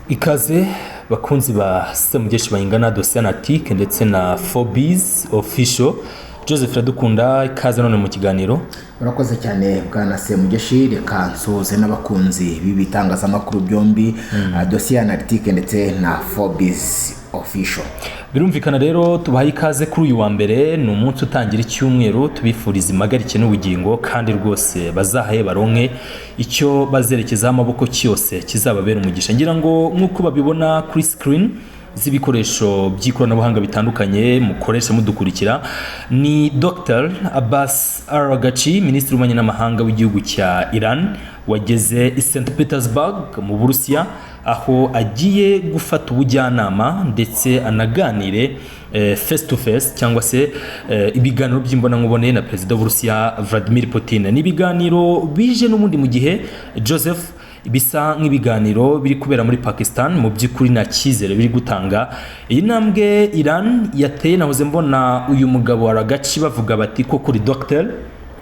Ikaze bakunzi ba Semugeshi bayingana Dosianatike ndetse na Fobies Official. Joseph Radukunda, ikaze none mu kiganiro. Urakoze cyane bwana Semugeshi, reka nsuhuze n'abakunzi b'ibitangazamakuru byombi Dosianatike ndetse na Fobies Official. Birumvikana rero tubahaye ikaze kuri uyu wa mbere, ni umunsi utangira icyumweru, tubifuriza impagarike n'ubugingo kandi rwose bazahaye baronke icyo bazerekezaho amaboko cyose kizababera umugisha. Ngira ngo nk'uko babibona kuri screen z'ibikoresho by'ikoranabuhanga bitandukanye mukoresha mudukurikira, ni Dr. Abbas Araghchi, Minisitiri w'Ububanyi n'Amahanga w'igihugu cya Iran, wageze i St Petersburg mu Burusiya, aho agiye gufata ubujyanama ndetse anaganire face to face cyangwa se ibiganiro by'imbonankumubone na Perezida w'Uburusiya Vladimir Putin. Ni ibiganiro bije n'ubundi mu gihe Joseph bisa nk'ibiganiro biri kubera muri Pakistan, mu by'ukuri nta cyizere biri gutanga. Iyi ntambwe Iran yateye, nahoze mbona uyu mugabo Araghchi bavuga bati ko kuri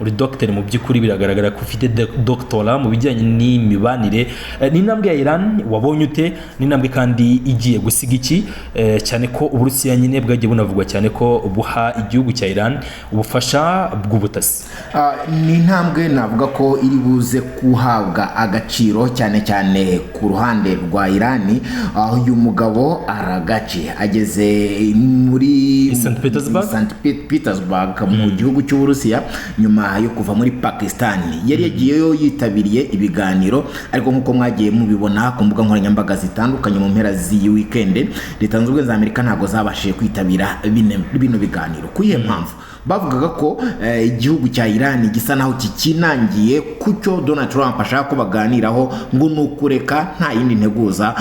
uri doctor mu by'ukuri biragaragara ko ufite doctora mu bijyanye n'imibanire. Ni intambwe ya Iran wabonye ute? Ni intambwe kandi igiye gusiga iki, cyane ko Uburusiya nyine bwagiye bunavugwa cyane ko buha igihugu cya Iran ubufasha bw'ubutasi. Ni intambwe navuga ko iri buze kuhabwa agaciro cyane cyane ku ruhande rwa Iran. Uyu mugabo Araghchi ageze muri St Petersburg mu gihugu cy'Uburusiya nyuma yo kuva muri Pakistan. Yari yagiyeyo yitabiriye ibiganiro, ariko nkuko mwagiye mubibona ku mbuga nkoranyambaga zitandukanye mu mpera z'iyi weekend, Leta Zunze Ubumwe za Amerika ntabwo zabashije kwitabira bino biganiro. Kuyihe mpamvu? Bavugaga ko igihugu cya Iran gisa naho kikinangiye kucyo Donald Trump ashaka ko baganiraho, ngo nukureka nta yindi nteguza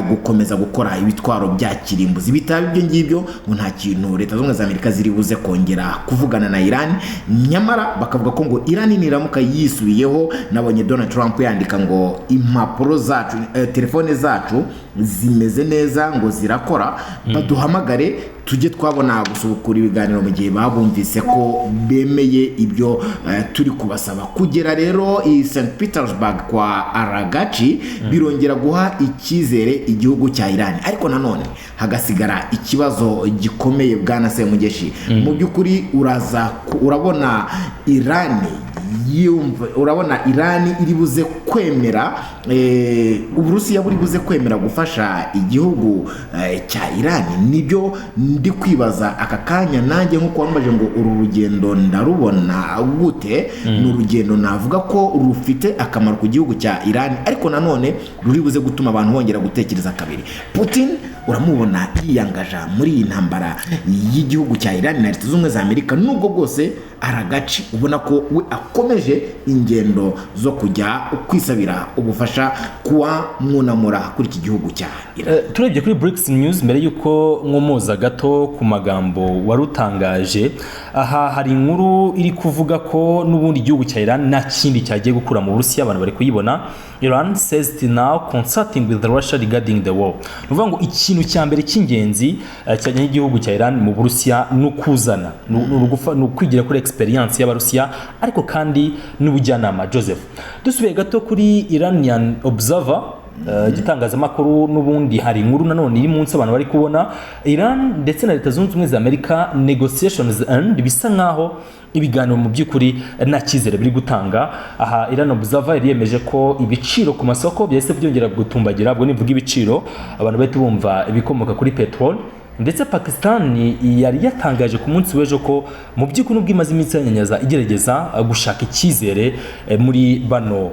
gukomeza gukora ibitwaro bya kirimbuzi. Bitaba ibyo ngibyo ngo nta kintu Leta Zunze Ubumwe za Amerika ziri buze kongera kuvugana na Iran. Nyamara bakavuga ko ngo Iran niramuka yisubiyeho, nabonye Donald Trump yandika ngo impapuro zacu, telefone zacu zimeze neza, ngo zirakora, baduhamagare tujye twabona gusubukura ibiganiro mu gihe babumvise ko bemeye ibyo turi kubasaba. Kugera rero i St Petersburg kwa Araghchi birongera guha icyizere igihugu cya Iran, ariko nanone hagasigara ikibazo gikomeye bwana Semugeshi. Mu by'ukuri urabona Iran iri buze kwemera, Uburusiya buri buze kwemera gufasha igihugu cya Iran. Nibyo ndi kwibaza aka kanya nanjye, nkuko wambaje ngo uru rugendo ndarubona gute. Ni urugendo navuga ko rufite akamaro ku gihugu cya Iran, ariko nanone ruri buze gutuma abantu bongera gutekereza kabiri. Putin uramubona yiyangaja muri iyi ntambara y'igihugu cya Iran na Leta Zunze Ubumwe za Amerika, nubwo bwose Araghchi ubona ko we akomeje ingendo zo kujya kwisabira ubufasha kuwa mwunamura kuri iki gihugu cya Iran. Turebye kuri BRICS News, mbere yuko nkomoza gato ku magambo warutangaje, aha hari inkuru iri kuvuga ko n'ubundi igihugu cya Iran nta kindi cyagiye gukura mu Burusiya. Abantu bari kuyibona. Iran says it now consulting with Russia regarding the war. Nuvuga ngo ikintu cya mbere cy'ingenzi cyajyanye igihugu cya Iran mu Burusiya n'ukuzana n'ukwigira kuri experience y'Abarusiya, ariko kandi n'ubujyanama. Joseph, dusubiye gato kuri Iranian Observer, igitangazamakuru n'ubundi hari inkuru nanone iri munsi abantu bari kubona Iran ndetse na Leta Zunze Ubumwe za Amerika negotiations end, bisa nkaho ibiganiro mu by'ukuri nta cyizere biri gutanga. Aha Iran Observer yari yemeje ko ibiciro ku masoko byahise byongera gutumbagira. Ubwo nivuga ibiciro abantu bahita bumva ibikomoka kuri petrol, ndetse Pakistan yari yatangaje ku munsi w'ejo ko mu by'ukuri n'ubwo imaze iminsi yanyanyaza igerageza gushaka icyizere muri bano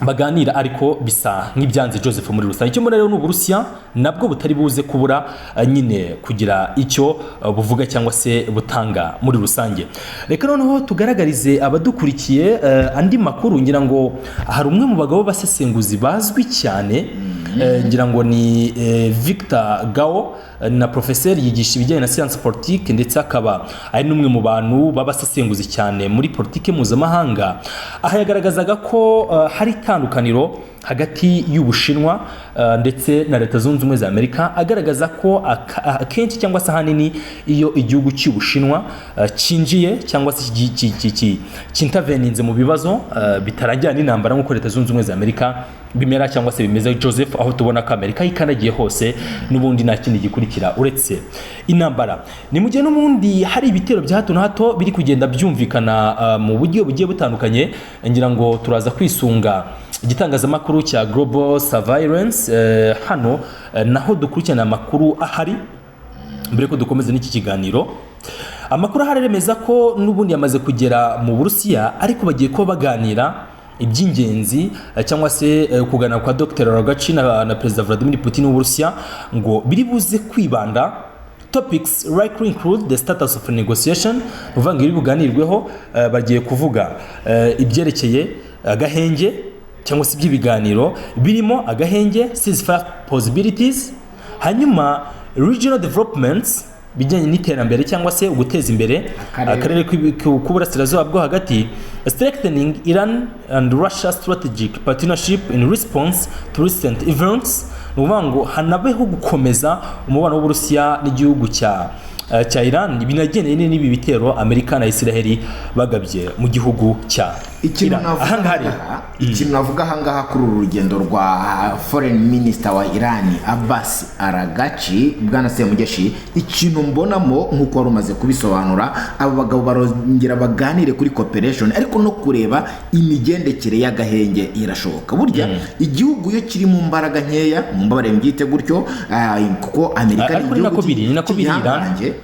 baganira, ariko bisa nk'ibyanze Joseph muri rusange. Icyo muri rero n'Uburusiya nabwo butari buze kubura nyine kugira icyo buvuga cyangwa se butanga muri rusange. Reka noneho tugaragarize abadukurikiye andi makuru. Ngira ngo hari umwe mu bagabo basesenguzi bazwi cyane, ngira ngo ni Victor Gao, na professeur yigisha ibijyanye na science politique, ndetse akaba ari n'umwe mu bantu babasesenguzi cyane muri politike mpuzamahanga. Aha yagaragazaga ko hari itandukaniro hagati y'Ubushinwa ndetse na Leta Zunze Ubumwe za Amerika, agaragaza ko akenshi cyangwa se ahanini iyo igihugu cy'Ubushinwa cinjiye cyangwa se kinterveninze mu bibazo bitarajyana n'intambara nk'uko Leta Zunze Ubumwe za Amerika bimera cyangwa se bimeze Joseph, aho tubona ko Amerika ikanagiye hose n'ubundi nta kindi gikurikira uretse intambara. Ni mu gihe n'ubundi hari ibitero bya hato na hato biri kugenda byumvikana mu buryo bugiye butandukanye, ngira ngo turaza kwisunga igitangazamakuru cya Global Surveillance hano naho dukurikirana amakuru ahari mbere ko dukomeza n'iki kiganiro. Amakuru ahari remeza ko n'ubundi yamaze kugera mu Burusiya, ariko bagiye ko baganira iby'ingenzi cyangwa se kuganira kwa Dr. Ragachi na Perezida Vladimir Putin w'Uburusiya, ngo biri buze kwibanda topics likely include the status of negotiation, uvuga ngo iri buganirweho bagiye kuvuga ibyerekeye agahenge cyangwa se iby'ibiganiro birimo agahenge, ceasefire possibilities, hanyuma regional developments bijyanye n'iterambere cyangwa se uguteza imbere akarere k'uburasirazuba bwo hagati, strengthening Iran and Russia strategic partnership in response to recent events, nuvuga ngo hanabeho gukomeza umubano w'Uburusiya n'igihugu cya Iran binagendanye n'ibi bitero Amerika na Israel bagabye mu gihugu cya ikintu navuga ahangaha kuri uru rugendo rwa foreign minister wa Iran Abbas Aragachi, bwana Semugeshi, ikintu mbonamo nk'uko wari umaze kubisobanura, aba bagabo barongera baganire kuri cooperation, ariko no kureba imigendekere y'agahenge irashoboka. Burya igihugu yo kiri mu mbaraga nkeya, mu mbabare mbyite gutyo, kuko Amerika ni igihugu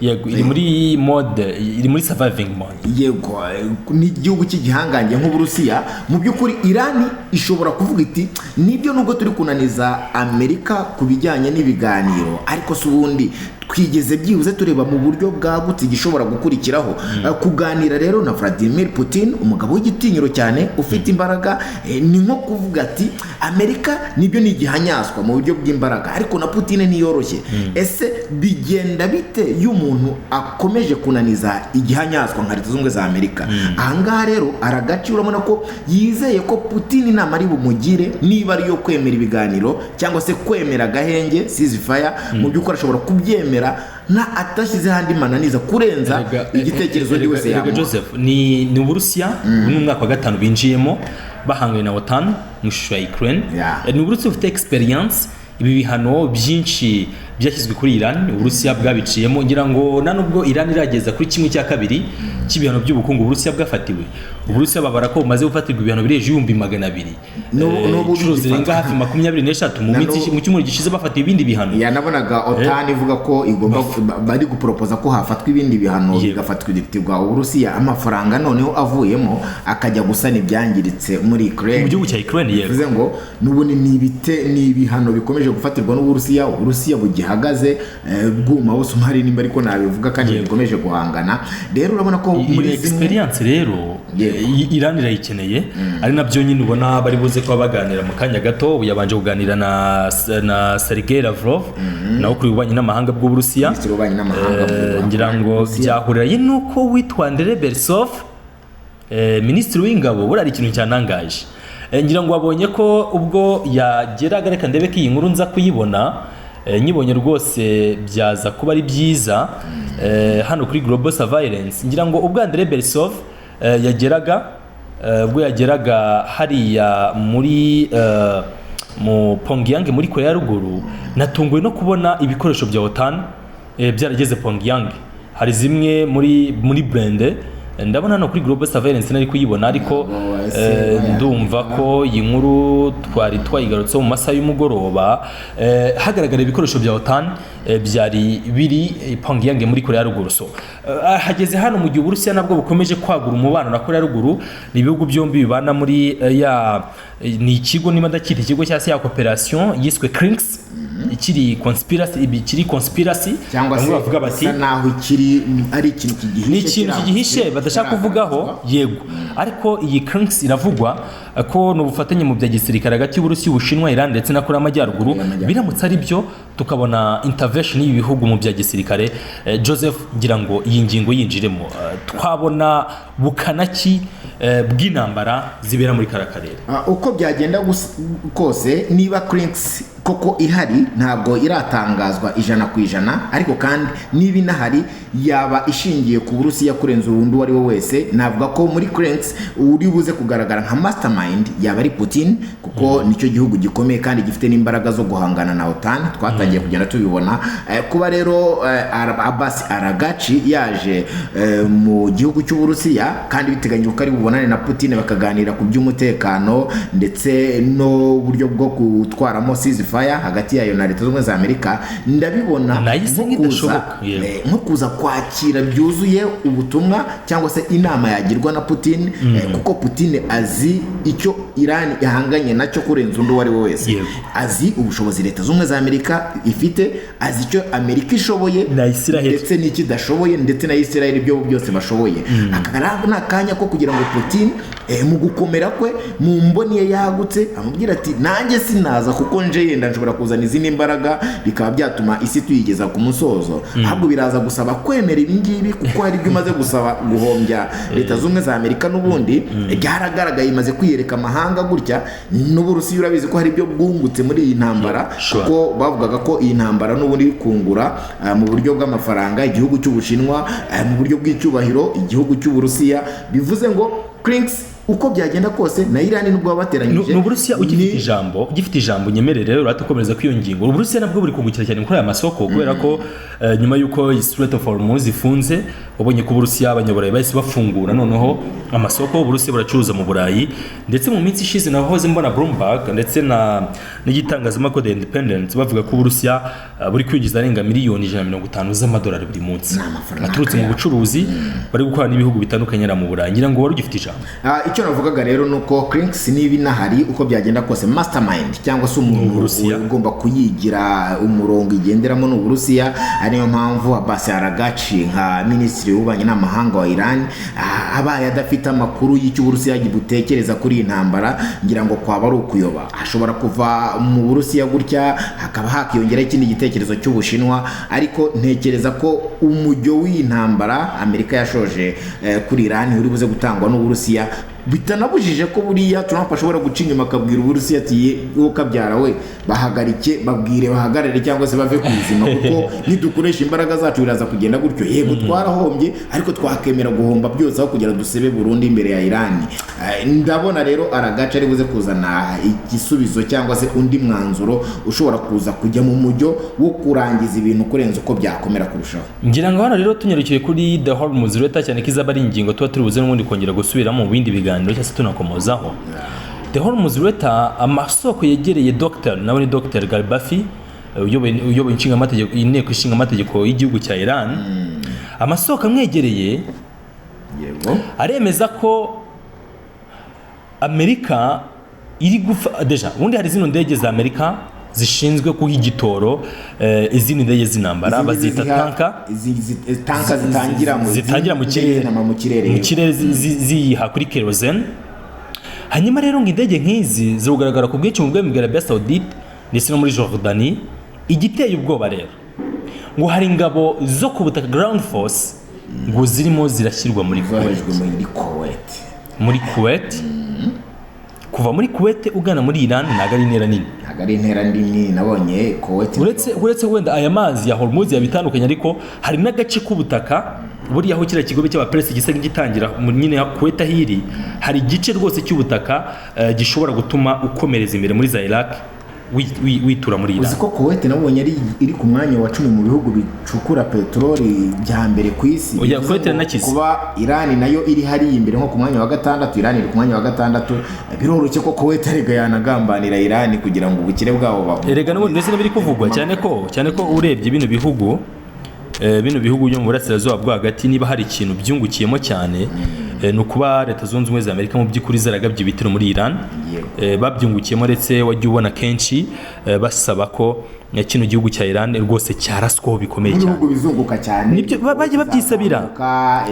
yego iri muri mode, iri muri surviving mode, yego ni igihugu cy'igihangange nk'Uburusiya. Mu by'ukuri Irani ishobora kuvuga iti nibyo nubwo turi kunaniza Amerika ku bijyanye n'ibiganiro, ariko si ubundi twigeze byibuze tureba mu buryo bwagutse gishobora gukurikiraho kuganira rero na Vladimir Putin, umugabo w'igitinyiro cyane ufite imbaraga. Ni nko kuvuga ati Amerika nibyo ni igihanyaswa mu buryo bw'imbaraga, ariko na Putin niyoroshye. Ese bigenda bite iyo umuntu akomeje kunaniza igihanyaswa nka Leta Zunze Ubumwe za Amerika? Ahangaha rero Aragachi urabona ko yizeye ko Putin inama ari bumugire, niba ari yo kwemera ibiganiro cyangwa se kwemera agahenge ceasefire, mu by'ukuri ashobora kubyemera na atashyize handi mananiza kurenza igitekerezo ndi wese yamuha. Joseph, ni Uburusiya mu mwaka wa 5 binjiyemo bahanganye na OTAN mu ishusho ya Ukraine. Ni Uburusiya ufite experience ibi bihano byinshi byashyizwe kuri Iran, Uburusiya bwabiciyemo. Ngira ngo nanubwo Iran irageza kuri 1/2 cy'ibihano by'ubukungu Uburusiya bwafatiwe, Uburusiya babara ko bumaze gufatirwa ibihano bireje 200,000 n'ubu zirenga hafi 23 mu cyumweru gishize bafatiye ibindi bihano. Nabonaga OTAN ivuga ko igomba bari gupropoza ko hafatwa ibindi bihano bigafatwa iditirwa Uburusiya, amafaranga noneho avuyemo akajya gusana ibyangiritse muri Ukraine, mu gihugu cya Ukraine. Bivuze ngo n'ubundi ni ibihano bikomeje gufatirwa n'Uburusiya. Uburusiya bugihagaze bwuma bose umari nimba ariko nabivuga kandi bikomeje guhangana. Rero urabona ko muri experience rero Iran irayikeneye, ari nabyo nyine ubona bari buze kuba baganira mu kanya gato. Yabanje kuganira na Sergei Lavrov nawe kuri ububanyi n'amahanga bw'Uburusiya, ngira ngo byahuriraye nuko witwa Andrei Bersov, minisitiri w'ingabo. Buri ari ikintu cyanangaje, ngira ngo wabonye ko ubwo yageraga, reka ndebe ko iyi nkuru nza kuyibona, nyibonye rwose byaza kuba ari byiza hano kuri Global Surveillance. Ngira ngo ubwo Andrei Bersov yageraga hariya muri mu Pyongyang muri Korea ya Ruguru, natunguwe no kubona ibikoresho bya OTAN byarageze Pyongyang. Hari zimwe muri Brande ndabona hano kuri Global Surveillance nari kuyibona, ariko ndumva ko iyi nkuru twari twayigarutse mu masaha y'umugoroba. Hagaragara ibikoresho bya OTAN byari biri Pyongyang muri Korea ya Ruguru. So hageze hano mu gihe Uburusiya nabwo bukomeje kwagura umubano na Korea ya Ruguru. Ni ibihugu byombi bibana muri ni ikigo niba ndakita ikigo cya ya cooperation yiswe CRINX, ikiri conspiracy cyangwa se bavuga bati naho ikiri ari ikintu kigihishe, ni ikintu kigihishe badashaka kuvugaho. Yego, ariko iyi CRINX iravugwa ko no bufatanye mu bya gisirikare hagati y'Uburusiya, Ubushinwa, Iran ndetse na Korea y'Amajyaruguru. Biramutse ari byo tukabona intervention y'ibi bihugu mu bya gisirikare, Joseph, ngira ngo iyi ngingo yinjiremo, twabona bukanaki bw'intambara zibera muri kara karere. Uko byagenda kose, niba CRINX koko ihari ntabwo iratangazwa 100%, ariko kandi niba inahari yaba ishingiye ku Burusiya kurenza urundi uwo ari we wese. Navuga ko muri Cranks uri buze kugaragara nka mastermind yaba ari Putin, kuko nicyo gihugu gikomeye kandi gifite n'imbaraga zo guhangana na OTAN, twatangiye kugenda tubibona. Kuba rero Abbas Aragachi yaje mu gihugu cy'Uburusiya kandi biteganyijwe ko ari bubonane na Putin bakaganira ku by'umutekano ndetse no buryo bwo gutwaramo ceasefire hagati yayo na Leta z'Ubumwe za Amerika, ndabibona nko kuza kwakira byuzuye ubutumwa cyangwa se inama yagirwa na Putin, kuko Putin azi icyo Iran ihanganye nacyo kurenza undi wari wese. Azi ubushobozi Leta z'Ubumwe za Amerika ifite, azi icyo Amerika ishoboye ndetse n'ikidashoboye, ndetse na Israel ibyo byose bashoboye. Akagaragara nakanya ko kugira ngo Putin mu gukomera kwe mu mboni ye yagutse amubwira ati nanjye sinaza kuko nje yenda nshobora kuzana izindi mbaraga bikaba byatuma isi tuyigeza ku musozo. Ahubwo biraza gusaba kwemera ibingibi kuko hari ibyo umaze gusaba guhombya Leta z'Ubumwe za Amerika, n'ubundi byaragaragaye imaze kwiyereka amahanga gutya. N'Uburusiya urabizi ko hari ibyo bwungutse muri iyi ntambara, kuko bavugaga ko iyi ntambara n'ubundi kungura mu buryo bw'amafaranga igihugu cy'Ubushinwa, mu buryo bw'icyubahiro igihugu cy'Uburusiya. Bivuze ngo Cranks uko byagenda kose na Iran nubwo bateranyije n'Uburusiya ugifite ijambo nyemerere rero ratukomereza kwiyo ngingo. Uburusiya nabwo buri kugukira cyane kuri aya masoko, kubera ko nyuma yuko Strait of Hormuz ifunze, wabonye ko Uburusiya abanyaburayi bahise bafungura noneho amasoko. Uburusiya buracuruza mu Burayi, ndetse mu minsi ishize nahoze mbona Bloomberg ndetse n'igitangazamakuru The Independent bavuga ko Uburusiya buri kwinjiza arenga miliyoni 150 z'amadolari buri munsi aturutse mu bucuruzi bari gukora n'ibihugu bitandukanye mu Burayi. Ngira ngo wari ugifite ijambo. Icyo navugaga rero nuko Cranks niba inahari uko byagenda kose mastermind cyangwa se umuntu ugomba kuyigira umurongo igenderamo n'Uburusiya. Ariyo mpamvu Abbas Aragachi nka minisitiri w'ububanyi n'amahanga wa Iran abaye adafite amakuru y'icyo Uburusiya gibutekereza kuri iyi ntambara, ngira ngo kwaba ari ukuyoba. Ashobora kuva mu Burusiya gutya hakaba hakiyongera ikindi gitekerezo cy'Ubushinwa, ariko ntekereza ko umujyo w'intambara Amerika yashoje kuri Iran uri buze gutangwa n'Uburusiya, bitanabujije ko buriya Trump ashobora guca inyuma akabwira Uburusiya ati wowe kabyara we bahagarike, babwire bahagarare cyangwa se bave ku buzima, kuko nidukoresha imbaraga zacu biraza kugenda gutyo. Yego twarahombye, ariko twakemera guhomba byose aho kugira dusebe Burundi imbere ya Iran. Ndabona rero Aragachi ari buze kuzana igisubizo cyangwa se undi mwanzuro ushobora kuza kujya mu mujyo wo kurangiza ibintu kurenza uko byakomera kurushaho. Ngira ngo hano rero tunyarukiye kuri The Hormuz Strait cyane kizaba ari ingingo tuba turi buze n'ubundi kongera gusubira mu bindi biganiro cyangwa se tunakomozaho. The Hormuz Strait amasoko yegereye nawe ni Dr. Galbafi uyoboye inshingamategeko inteko ishinga amategeko y'igihugu cya Iran. Amasoko amwegereye aremeza ko Amerika iri gufa deja ubundi hari zino ndege za Amerika zishinzwe kuha igitoro izindi ndege z'intambara bazita tanka zitangira mu kirere ziyiha kuri kerosene. Hanyuma rero ngo indege nk'izi zirugaragara ku bwinshi mu bwami bwa Arabia Saudite ndetse no muri Jordani. Igiteye ubwoba rero ngo hari ingabo zo ku butaka ground force ngo zirimo zirashyirwa muri Kuwait. Kuva muri Kuwait ugana muri Iran ntago ari intera nini, nabonye Kuwait uretse wenda aya mazi ya Hormuz yabitandukanye, ariko hari n'agace k'ubutaka buriya aho kiriya kigobe cy'abaperesi gisa nk'igitangira nyine ya Kuwait ahiri, hari igice rwose cy'ubutaka gishobora gutuma ukomereza imbere muri za Iraq witura muri Iran. Uzi ko Kuwait nabonye iri ku mwanya wa 10 mu bihugu bicukura petroli bya mbere ku isi. Kuba Iran nayo iri hari imbere nko ku mwanya wa 6, Iran iri ku mwanya wa 6, biroroshye ko Kuwait arega yanagambanira Iran kugira ngo ubukire bwabo baho. Erega n'ubundi ndetse biri kuvugwa cyane ko urebye bino bihugu byo mu burasirazuba bwo hagati niba hari ikintu byungukiyemo cyane ni ukuba Leta Zunze Ubumwe za Amerika mu by'ukuri zaragabye ibitero muri Iran. Babyungukiyemo ndetse wajya ubona kenshi basaba ko kino gihugu cya Iran rwose cyaraswaho bikomeye cyane. Ibihugu bizunguka cyane nibyo bajye babyisabira,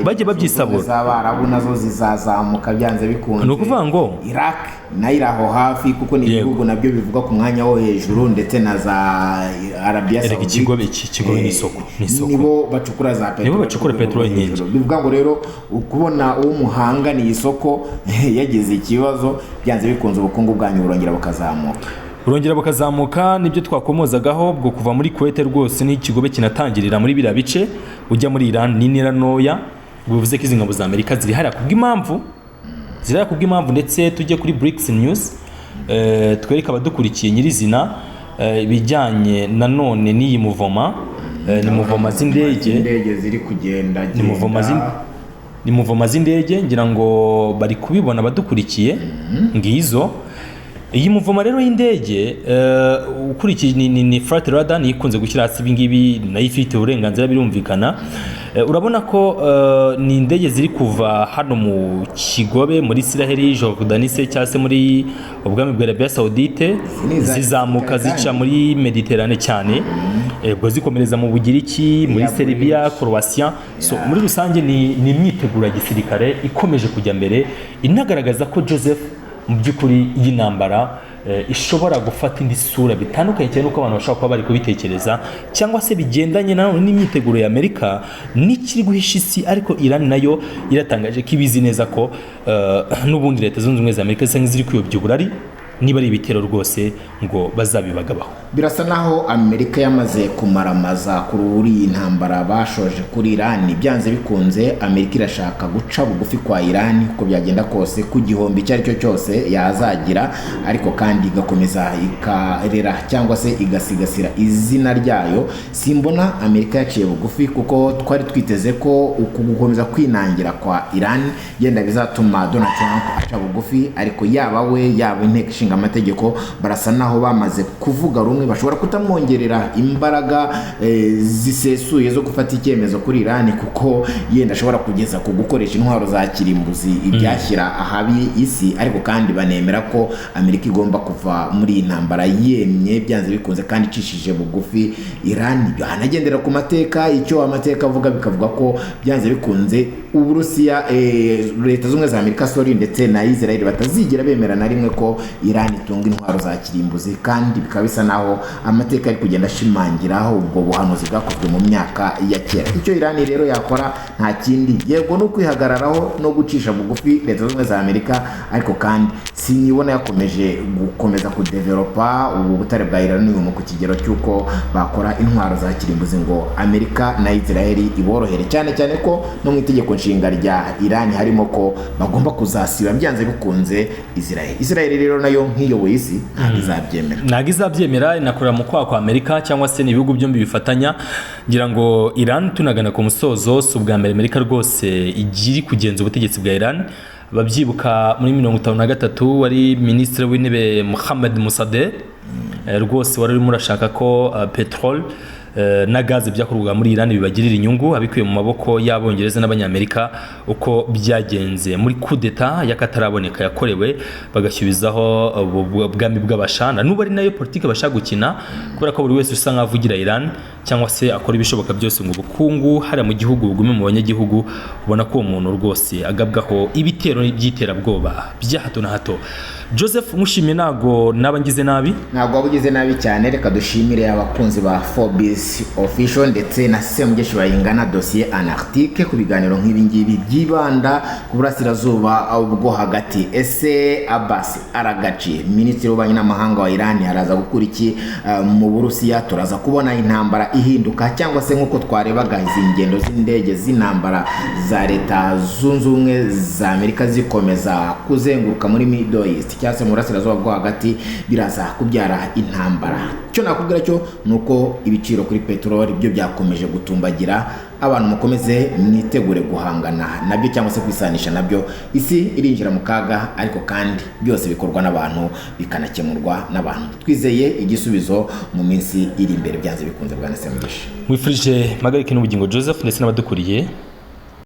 bajye babyisabura. Z'Abarabu nazo zizazamuka byanze bikunze. Ni ukuvuga ngo Iraq nayo iraho hafi kuko ni ibihugu nabyo bivuga ku mwanya wo hejuru, ndetse na za Arabia Saudite. Ikigobe ni isoko. Nibo bacukura za petroli. Nibo bacukura petroli nyinshi. Bivuga ngo rero ukubona uwo muhanga ni isoko yagize ikibazo, byanze bikunze ubukungu bwanyu burongera bukazamuka. burongera bukazamuka. Nibyo twakomozagaho bwo kuva muri Kuwait rwose n'ikigobe kinatangirira muri biriya bice ujya muri Iran n'intera ntoya, bivuze ko izi ngabo za Amerika ziri hariya kubw'impamvu ndetse tujye kuri BRICS News twereka abadukurikiye nyirizina ibijyanye nanone n'iyi muvoma ni muvoma z'indege ziri kugenda ni muvoma z'indege, ngira ngo bari kubibona abadukurikiye ngizo. Iyi muvoma rero y'indege ukurikiye ni flight radar ikunze gushyira hasi ibingibi nayo ifite uburenganzira birumvikana. Urabona ko ni indege ziri kuva hano mu kigobe muri Israel, Jordan cyangwa se muri ubwami bwa Arabia Saudite, zizamuka zica muri Mediterane cyane, ubwo zikomereza mu Bugiriki, muri Serbia, Croatia. So muri rusange ni imyiteguro ya gisirikare ikomeje kujya mbere, inagaragaza ko Joseph mu by'ukuri iyi ntambara ishobora gufata indi sura bitandukanye cyane uko abantu bashobora kuba bari kubitekereza, cyangwa se bigendanye n'imyiteguro ya Amerika n'ikiri guhisha isi. Ariko Iran nayo iratangaje ko ibizi neza ko n'ubundi Leta Zunze Ubumwe za Amerika zisa nk'iziri kuyobya uburari niba ari ibitero rwose ngo bazabibagabaho. Birasa naho Amerika yamaze kumaramaza kuri iyi ntambara bashoje kuri Iran. Byanze bikunze Amerika irashaka guca bugufi kwa Iran uko byagenda kose, ku gihombi icyo ari cyo cyose yazagira, ariko kandi igakomeza ikarera cyangwa se igasigasira izina ryayo. Simbona Amerika yaciye bugufi, kuko twari twiteze ko uku gukomeza kwinangira kwa Iran yenda bizatuma Donald Trump aca bugufi, ariko yaba we yaba inteko ishinga amategeko barasa naho bamaze kuvuga rumwe, bashobora kutamwongerera imbaraga zisesuye zo gufata icyemezo kuri Iran, kuko yenda ashobora kugeza ku gukoresha intwaro za kirimbuzi ibyashyira ahabi isi. Ariko kandi banemera ko Amerika igomba kuva muri iyi ntambara yemye byanze bikunze kandi icishije bugufi Iran. Hanagendera ku mateka, icyo amateka avuga bikavuga ko byanze bikunze Uburusiya, Leta Zunze za Amerika ndetse na Israel batazigera bemera na rimwe ko Iran itunga intwaro za kirimbuzi, kandi bikaba bisa naho amateka ari kugenda ashimangiraho ubwo buhanuzi bwakozwe mu myaka ya kera. Icyo Iran rero yakora nta kindi, yego no kwihagararaho no gucisha bugufi Leta Zunze za Amerika, ariko kandi sinyibona yakomeje gukomeza kudevelopa ubu butare bwa Iranium ku kigero cy'uko bakora intwaro za kirimbuzi ngo Amerika na Israel iborohere, cyane cyane ko no mu itegeko nshinga rya Iran harimo ko bagomba kuzasiba byanze bikunze Israel rero nayo nk'iyoboye isi ntabwo izabyemera, inakorera mu kwa Amerika cyangwa se n'ibihugu byombi bifatanya. Ngira ngo Iran tunagana ku musozo, si ubwa mbere Amerika rwose igiri kugenza ubutegetsi bwa Iran. Babyibuka muri 1953 wari Minisitiri w'Intebe Mohammad Mossadegh rwose wari urimo urashaka ko petrol na gaze byakorwaga muri Iran bibagirira inyungu, abikuye mu maboko y'Abongereza n'Abanyamerika. Uko byagenze muri coup d'etat y'akataraboneka yakorewe, bagashyubizaho ubwami bw'Abashana, n'ubu ari nayo politike bashaka gukina, kubera ko buri wese usa nk'avugira Iran cyangwa se akora ibishoboka byose ngo ubukungu hari mu gihugu bugume mu banyagihugu. Ubona ko uwo muntu rwose agabwaho ibitero by'iterabwoba bya hato na hato. Joseph, mushimye ntago nabangize nabi, ntago wabugize nabi cyane. Reka dushimire abakunzi ba Forbes Official ndetse na Semugeshi bayingana dossier Antarctique ku biganiro nk'ibi ngibi byibanda ku burasirazuba bwo hagati. Ese Abbas Aragachi, Minisitiri w'Ububanyi n'Amahanga wa Iran, araza gukura iki mu Burusiya? Turaza kubona intambara ihinduka, cyangwa se nk'uko twarebaga izi ngendo z'indege z'intambara za Leta Zunze Ubumwe za Amerika zikomeza kuzenguruka muri Middle East cyangwa se mu burasirazuba bwo hagati, biraza kubyara intambara. Cyo nakubwira cyo nuko ibiciro kuri peteroli byo byakomeje gutumbagira. Abantu mukomeze mwitegure guhangana nabyo cyangwa se kwisanisha nabyo. Isi irinjira mu kaga, ariko kandi byose bikorwa n'abantu bikanakemurwa n'abantu. Twizeye igisubizo mu minsi iri imbere byanze bikunze. Bwana Semugeshi, mwifurije magarike n'ubugingo Joseph ndetse n'abadukuriye.